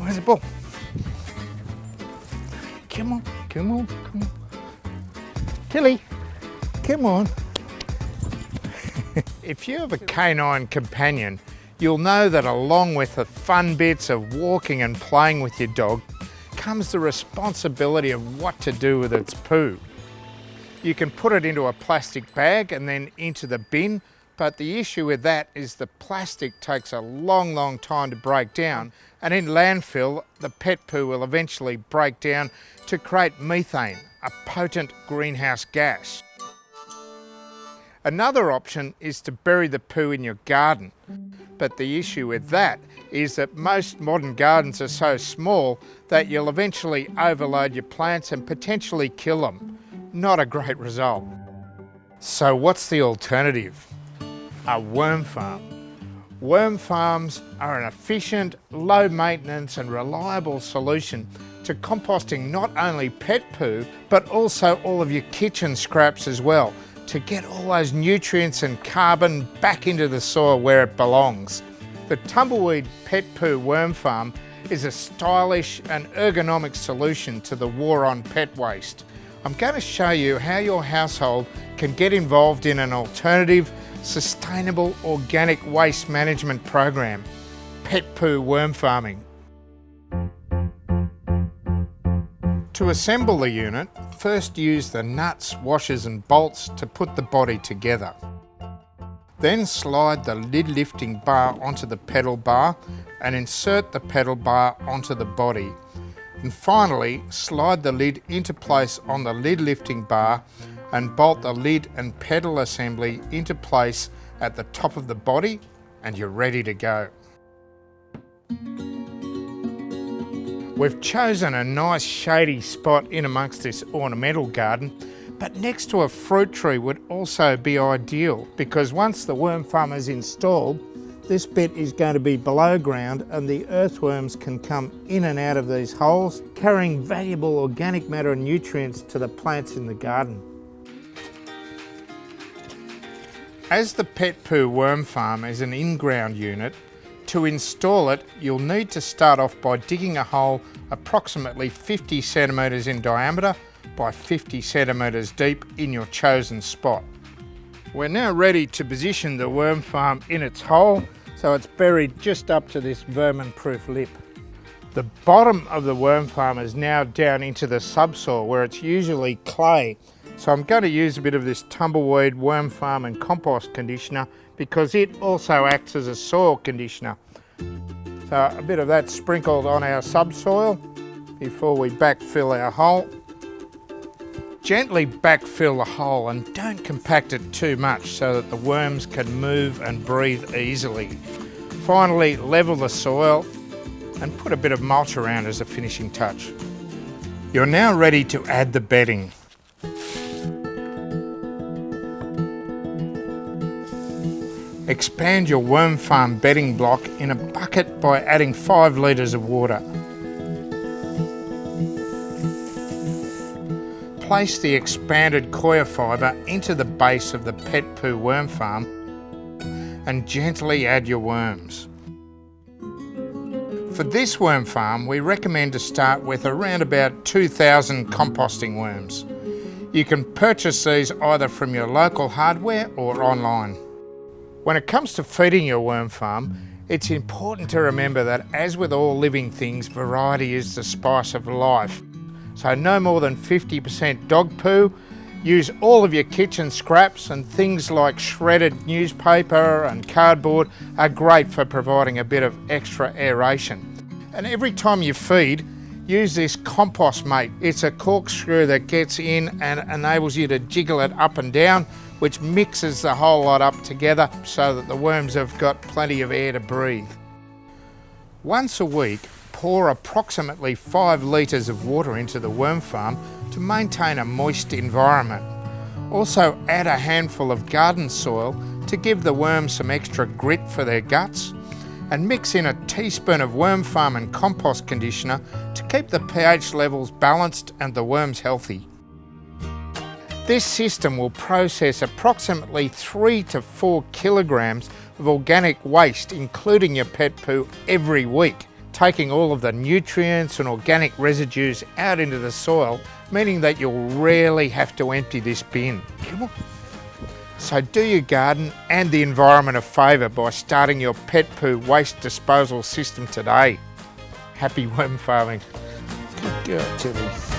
Where's the ball? Come on, come on, come on. Tilly, come on. If you have a canine companion, you'll know that along with the fun bits of walking and playing with your dog comes the responsibility of what to do with its poo. You can put it into a plastic bag and then into the bin, but the issue with that is the plastic takes a long time to break down, and in landfill the pet poo will eventually break down to create methane, a potent greenhouse gas. Another option is to bury the poo in your garden, but the issue with that is that most modern gardens are so small that you'll eventually overload your plants and potentially kill them. Not a great result. So what's the alternative? A worm farm. Worm farms are an efficient, low maintenance and reliable solution to composting not only pet poo, but also all of your kitchen scraps as well, to get all those nutrients and carbon back into the soil where it belongs. The Tumbleweed Pet Poo Worm Farm is a stylish and ergonomic solution to the war on pet waste. I'm going to show you how your household can get involved in an alternative, sustainable organic waste management program, pet poo worm farming. To assemble the unit, first use the nuts, washers and bolts to put the body together. Then slide the lid lifting bar onto the pedal bar and insert the pedal bar onto the body. And finally, slide the lid into place on the lid lifting bar and bolt the lid and pedal assembly into place at the top of the body, and you're ready to go. We've chosen a nice shady spot in amongst this ornamental garden, but next to a fruit tree would also be ideal, because once the worm farm is installed, this bit is going to be below ground and the earthworms can come in and out of these holes, carrying valuable organic matter and nutrients to the plants in the garden. As the Pet Poo Worm Farm is an in-ground unit, to install it, you'll need to start off by digging a hole approximately 50 centimetres in diameter by 50 centimetres deep in your chosen spot. We're now ready to position the worm farm in its hole, so it's buried just up to this vermin-proof lip. The bottom of the worm farm is now down into the subsoil where it's usually clay, so I'm going to use a bit of this Tumbleweed Worm Farm and Compost Conditioner because it also acts as a soil conditioner. So a bit of that sprinkled on our subsoil before we backfill our hole. Gently backfill the hole and don't compact it too much so that the worms can move and breathe easily. Finally, level the soil and put a bit of mulch around as a finishing touch. You're now ready to add the bedding. Expand your worm farm bedding block in a bucket by adding 5 litres of water. Place the expanded coir fibre into the base of the Pet Poo Worm Farm and gently add your worms. For this worm farm, we recommend to start with around about 2,000 composting worms. You can purchase these either from your local hardware or online. When it comes to feeding your worm farm, it's important to remember that as with all living things, variety is the spice of life. So no more than 50% dog poo. Use all of your kitchen scraps, and things like shredded newspaper and cardboard are great for providing a bit of extra aeration. And every time you feed, use this compost mate. It's a corkscrew that gets in and enables you to jiggle it up and down, which mixes the whole lot up together so that the worms have got plenty of air to breathe. Once a week, pour approximately 5 litres of water into the worm farm to maintain a moist environment. Also add a handful of garden soil to give the worms some extra grit for their guts, and mix in a teaspoon of worm farm and compost conditioner to keep the pH levels balanced and the worms healthy. This system will process approximately 3 to 4 kilograms of organic waste, including your pet poo, every week. taking all of the nutrients and organic residues out into the soil, meaning that you'll rarely have to empty this bin. Come on. So do your garden and the environment a favour by starting your pet poo waste disposal system today. Happy worm farming. Good girl, Tilly.